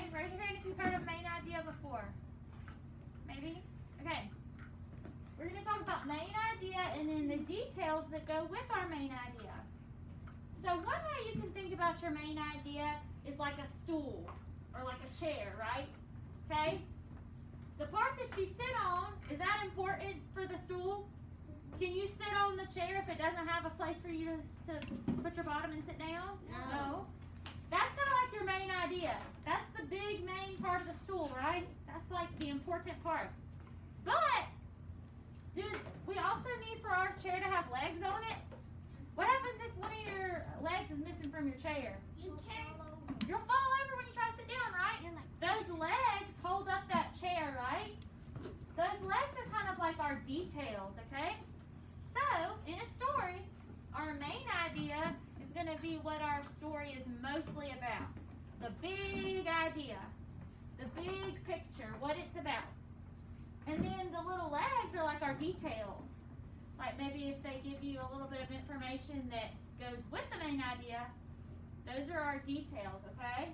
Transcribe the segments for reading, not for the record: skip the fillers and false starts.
Okay, raise your hand if you've heard of main idea before. Maybe? Okay. We're going to talk about main idea and then the details that go with our main idea. So one way you can think about your main idea is like a stool or like a chair, right? Okay? The part that you sit on, is that important for the stool? Can you sit on the chair if it doesn't have a place for you to put your bottom and sit down? No. That's kind of like your main idea. That's the big main part of the stool, right? That's like the important part. But we also need for our chair to have legs on it. What happens if one of your legs is missing from your chair? You'll fall over when you try to sit down, right? Those legs hold up that chair, right? Those legs are kind of like our details, okay? So, in a story, our main idea is going to be what our story is mostly about. The big idea, the big picture, what it's about. And then the little legs are like our details. Like maybe if they give you a little bit of information that goes with the main idea, those are our details, okay?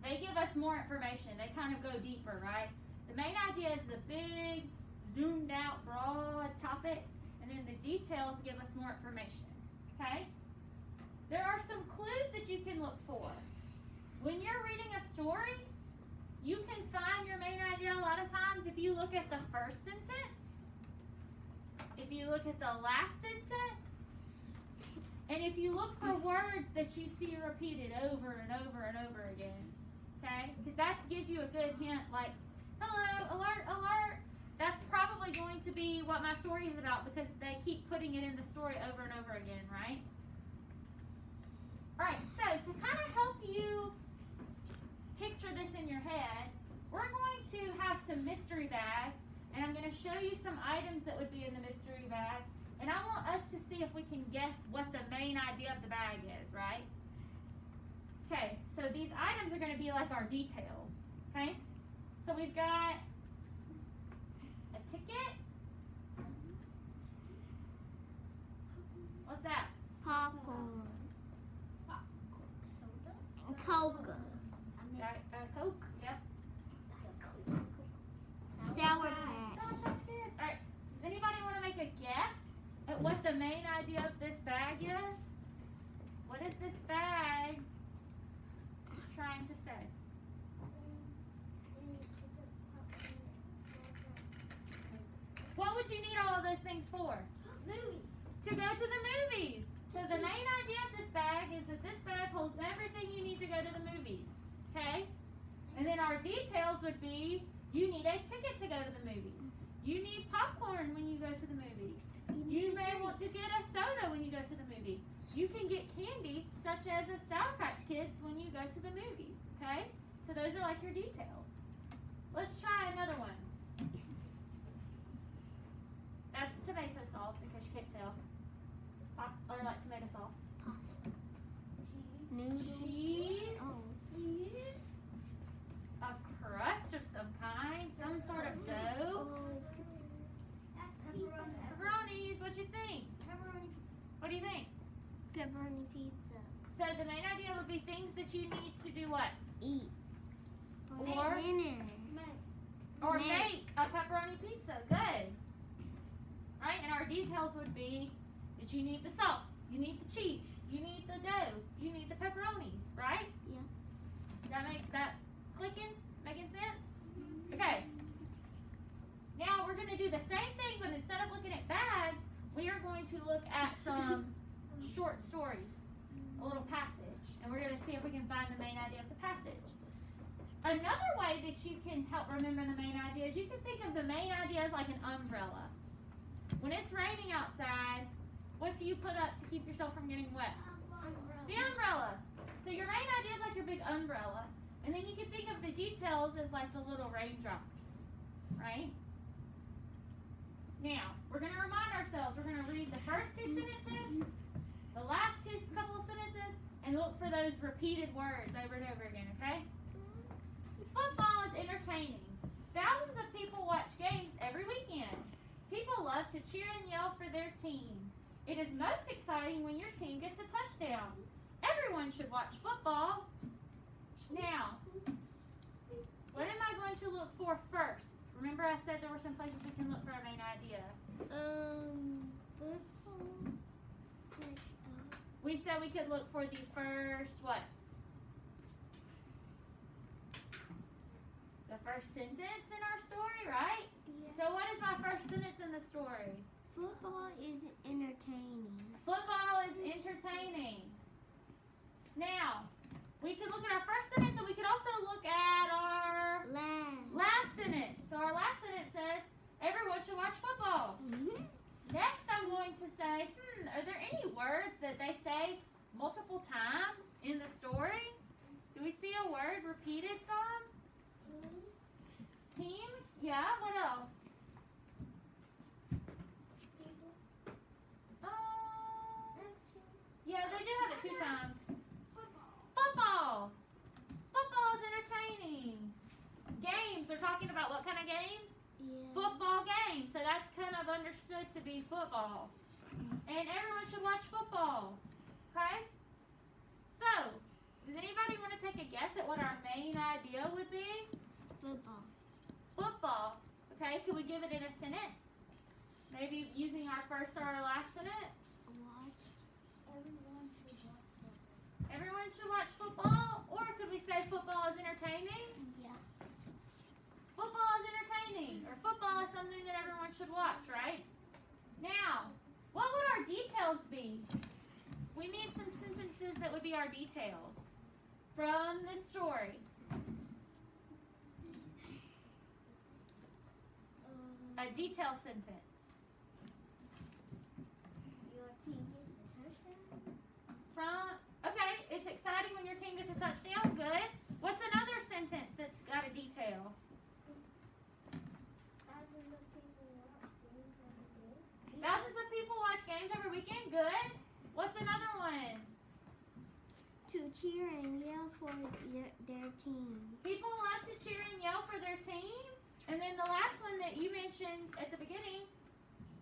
They give us more information. They kind of go deeper, right? The main idea is the big, zoomed out, broad topic, and then the details give us more information, okay? There are some clues that you can look for. When you're reading a story, you can find your main idea a lot of times if you look at the first sentence, if you look at the last sentence, and if you look for words that you see repeated over and over and over again, okay? Because that gives you a good hint like, hello, alert, alert. That's probably going to be what my story is about because they keep putting it in the story over and over again, right? All right, so to kind of help you picture this in your head, we're going to have some mystery bags, and I'm going to show you some items that would be in the mystery bag, and I want us to see if we can guess what the main idea of the bag is, right? Okay, so these items are going to be like our details, okay? So we've got a ticket. What's that? Popcorn. Coke. Coke, yep. Sour Patch. Sour Patch Kids. All right, does anybody want to make a guess at what the main idea of this bag is? What is this bag trying to say? What would you need all of those things for? Movies. To go to the movies. So the main idea of this bag is that this bag holds everything you need to go to the movies. Okay? And then our details would be, you need a ticket to go to the movies. You need popcorn when you go to the movie. You may want to get a soda when you go to the movie. You can get candy, such as a Sour Patch Kids, when you go to the movies. Okay? So those are like your details. Let's try another one. That's tomato sauce, in case you can't tell. Or like tomato sauce. Noodles. Cheese. Oh. A crust of some kind. Some sort of dough. Pepperonis. What you think? What do you think? Pepperoni pizza. So the main idea would be things that you need to do what? Eat. Or dinner. Or make a pepperoni pizza. Good. Right? And our details would be that you need the sauce, you need the cheese, you need the dough, you need the pepperonis, right? Yeah. Does that make that clicking? Making sense? Okay. Now we're going to do the same thing, but instead of looking at bags, we are going to look at some short stories, a little passage, and we're going to see if we can find the main idea of the passage. Another way that you can help remember the main idea is you can think of the main idea as like an umbrella. When it's raining outside, what do you put up to keep yourself from getting wet? The umbrella. So your main idea is like your big umbrella. And then you can think of the details as like the little raindrops, right? Now, we're going to remind ourselves, we're going to read the first two sentences, the last couple of sentences, and look for those repeated words over and over again, okay? Football is entertaining. Thousands of people watch games every weekend. People love to cheer and yell for their team. It is most exciting when your team gets a touchdown. Everyone should watch football. Now, What am I going to look for first? Remember I said there were some places we can look for our main idea. Football. We said we could look for the first what? The first sentence in our story, right? Yeah. So what is my first sentence in the story? Football is entertaining. Football is entertaining. Now, we could look at our first sentence and we could also look at our last sentence. So our last sentence says, everyone should watch football. Mm-hmm. Next, I'm going to say, are there any words that they say multiple times in the story? Do we see a word repeated some? Team? Yeah, what else? Yeah, they do have it 2 times. Football. Football is entertaining. Games, they're talking about what kind of games? Yeah. Football games. So that's kind of understood to be football. And everyone should watch football. Okay? So, does anybody want to take a guess at what our main idea would be? Football. Football. Okay, could we give it in a sentence? Maybe using our first or our last sentence? Everyone should watch football? Or could we say football is entertaining? Yeah. Football is entertaining. Or football is something that everyone should watch, right? Now, what would our details be? We need some sentences that would be our details from the story. A detail sentence. Your team gets a touchdown. Okay, it's exciting when your team gets a touchdown. Good. What's another sentence that's got a detail? Thousands of people watch games every day. Thousands of people watch games every weekend. Good. What's another one? To cheer and yell for their team. People love to cheer and yell for their team. And then the last one that you mentioned at the beginning,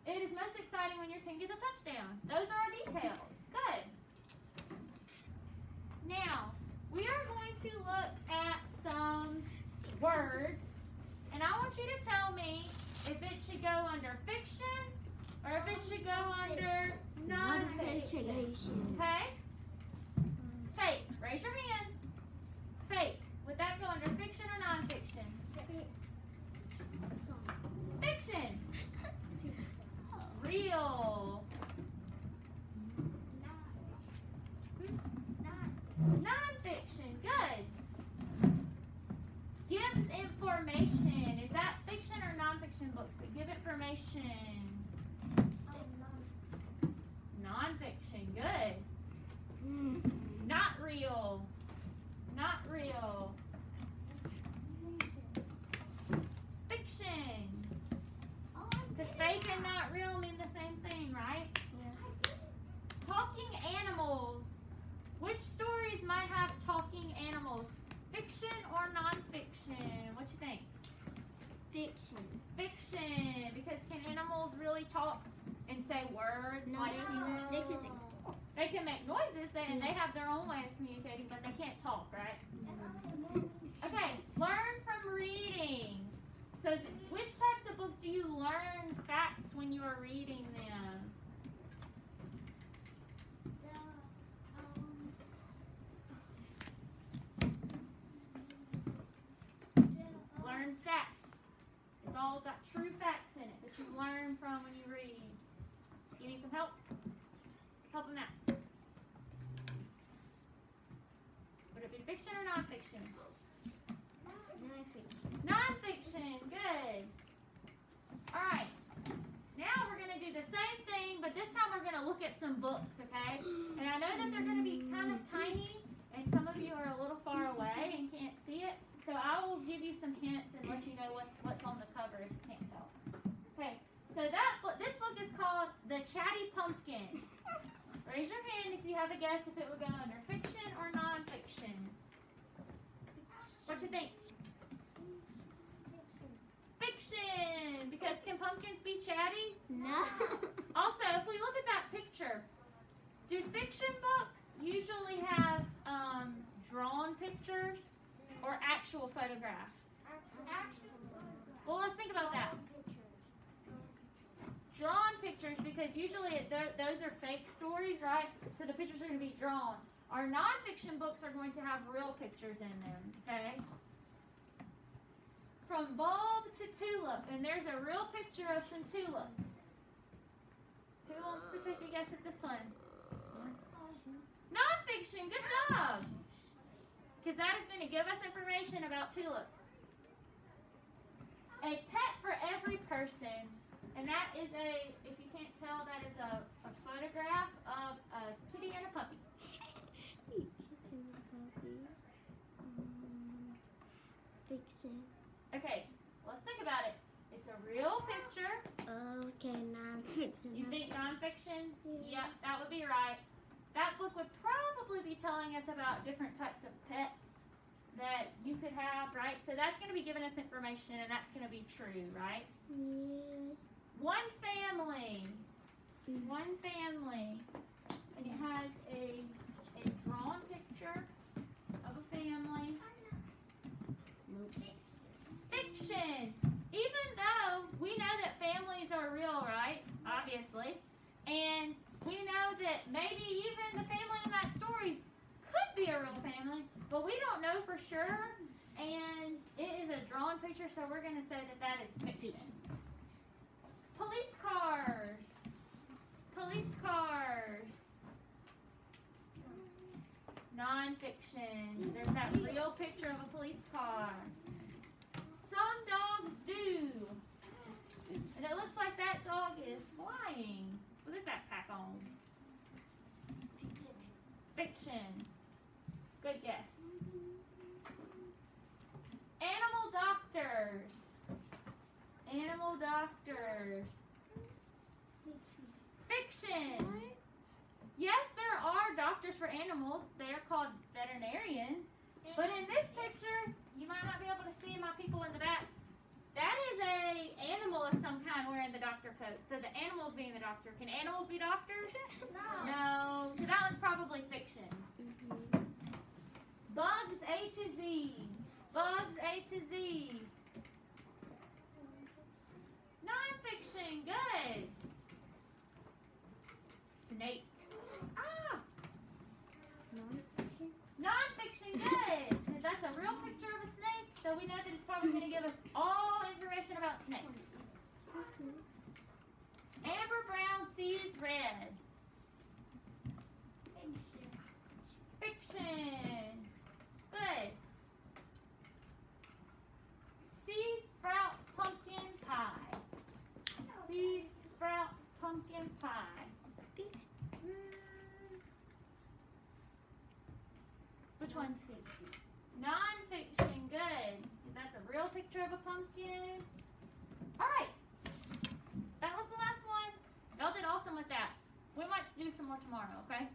it is most exciting when your team gets a touchdown. Those are our details. Good. Now, we are going to look at some words, and I want you to tell me if it should go under fiction or if it should go under nonfiction. Okay? Fake. Raise your hand. Fake. Would that go under fiction or nonfiction? Fiction. Real. Nonfiction. Good. Gives information. Is that fiction or nonfiction books that give information? Nonfiction. Good. Not real. Not real. Fiction. Because fake and not real mean the same thing, right? Yeah. Talking animals. Which stories might have talking animals? Fiction or nonfiction? What you think? Fiction. Fiction. Because can animals really talk and say words like humans? They can say. They can make noises and they have their own way of communicating, but they can't talk, right? Okay, learn from reading. So which types of books do you learn facts when you are reading them? Learn facts. It's all got true facts in it that you learn from when you read. You need some help? Help them out. Would it be fiction or nonfiction? Nonfiction. Nonfiction. Good. All right. Now we're going to do the same thing, but this time we're going to look at some books, okay? And I know that they're going to be kind of tiny, and some of you are a little far away and can't see it. So I will give you some hints and let you know what's on the cover if you can't tell. Okay. So this book is called The Chatty Pumpkin. Raise your hand if you have a guess if it would go under fiction or nonfiction. What you think? Fiction. Because can pumpkins be chatty? No. Also, if we look at that picture, do fiction books usually have drawn pictures or actual photographs? Well, let's think about that. Drawn pictures, because usually those are fake stories, right? So the pictures are going to be drawn. Our nonfiction books are going to have real pictures in them, okay? From bulb to tulip, and there's a real picture of some tulips. Who wants to take a guess at this one? Nonfiction, good job! Because that is going to give us information about tulips. A pet for every person, and that is if you can't tell, that is a photograph of a kitty and a puppy. Fiction. Okay, let's think about it. It's a real picture. Okay, nonfiction. You think nonfiction? Yeah, that would be right. That book would probably be telling us about different types of pets that you could have, right? So that's going to be giving us information, and that's going to be true, right? Yeah. One family. One family. And it has a drawn picture of a family. Fiction. Even though we know that families are real, right? Obviously. And we know that maybe even the family in that story could be a real family, but we don't know for sure. And it is a drawn picture, so we're going to say that that is fiction. Police cars. Police cars. Nonfiction. There's that real picture of a police car. Some dogs do. And it looks like that dog is flying with his backpack on. Fiction. Good guess. Animal doctors. Animal doctors. Fiction. Yes, there are doctors for animals. They are called veterinarians. But in this picture, you might not be able to see my people in the back. That is a animal of some kind wearing the doctor coat. So the animal's being the doctor. Can animals be doctors? No. So that one's probably fiction. Bugs A to Z. Bugs A to Z. Nonfiction. Good. Snakes. Ah. Nonfiction. Good. Because that's a real picture of a snake. So we know that it's probably going to give us all information about snakes. Amber brown sees red. Fiction. Good. Seed sprout pumpkin pie. Seed sprout pumpkin pie. Which one? Non-fiction. Good. That's a real picture of a pumpkin. All right. That was the last one. Y'all did awesome with that. We might do some more tomorrow, okay?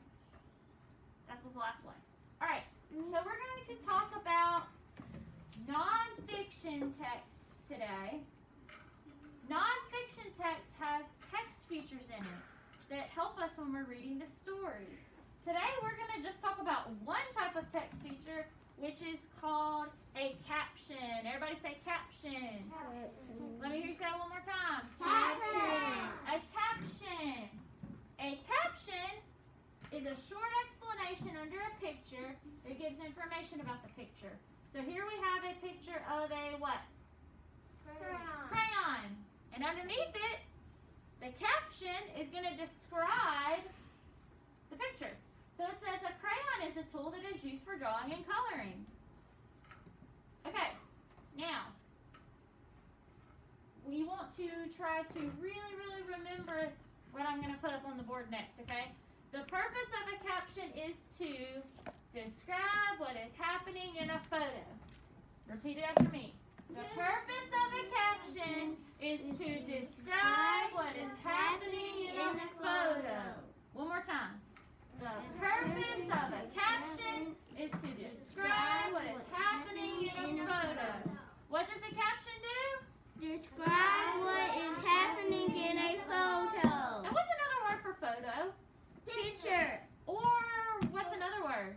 That was the last one. All right. So we're going to talk about non-fiction text today. Non-fiction text has text features in it that help us when we're reading the story. Today we're going to just talk about one type of text feature, which is called a caption. Everybody say caption. Let me hear you say it one more time. Caption. A caption. A caption is a short explanation under a picture that gives information about the picture. So here we have a picture of a what? Crayon. And underneath it, the caption is going to describe the picture. So it says a crayon is a tool that is used for drawing and coloring. Okay, now, we want to try to really remember what I'm going to put up on the board next, okay? The purpose of a caption is to describe what is happening in a photo. Repeat it after me. The purpose of a caption is to describe what is happening in a photo. One more time. The purpose of a caption is to describe what is happening in a photo. What does a caption do? Describe what is happening in a photo. And what's another word for photo? Picture. Or what's another word?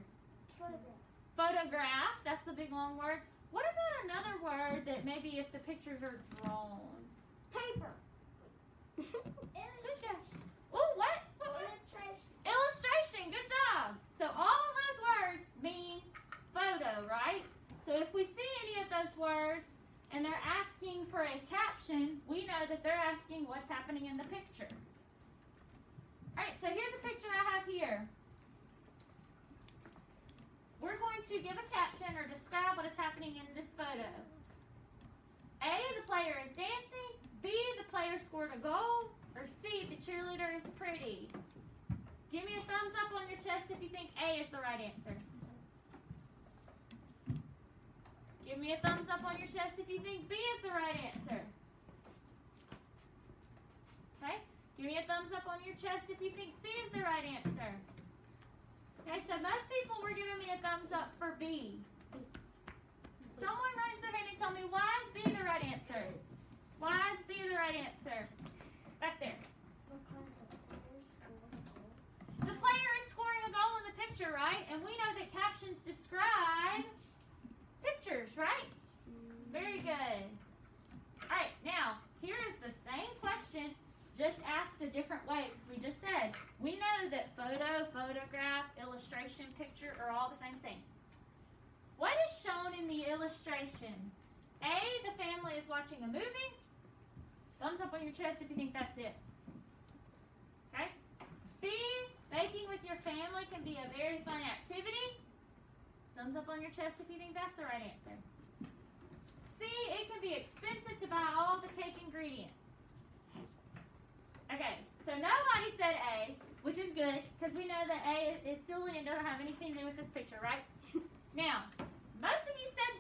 Photograph. That's the big long word. What about another word that maybe if the pictures are drawn? Paper. Good job. Oh, what? Illustration. Good job. So all of those words mean photo, right? So if we see any of those words and they're asking for a caption, we know that they're asking what's happening in the picture. Alright, so here's a picture I have here. We're going to give a caption or describe what is happening in this photo. A, the player is dancing. B, the player scored a goal. Or C, the cheerleader is pretty. Give me a thumbs up on your chest if you think A is the right answer. Give me a thumbs up on your chest if you think B is the right answer. Okay? Give me a thumbs up on your chest if you think C is the right answer. Okay, so most people were giving me a thumbs up for B. Someone raise their hand and tell me, why is B the right answer? Why is B the right answer? Back there. The player is scoring a goal in the picture, right? And we know that captions describe pictures, right? Very good. Alright, now, here is the same question, just asked a different way, because we just said, we know that photo, photograph, illustration, picture are all the same thing. What is shown in the illustration? A, the family is watching a movie. Thumbs up on your chest if you think that's it. Okay? B, baking with your family can be a very fun activity. Thumbs up on your chest if you think that's the right answer. C, it can be expensive to buy all the cake ingredients. Okay, so nobody said A, which is good, because we know that A is silly and doesn't have anything to do with this picture, right? Now,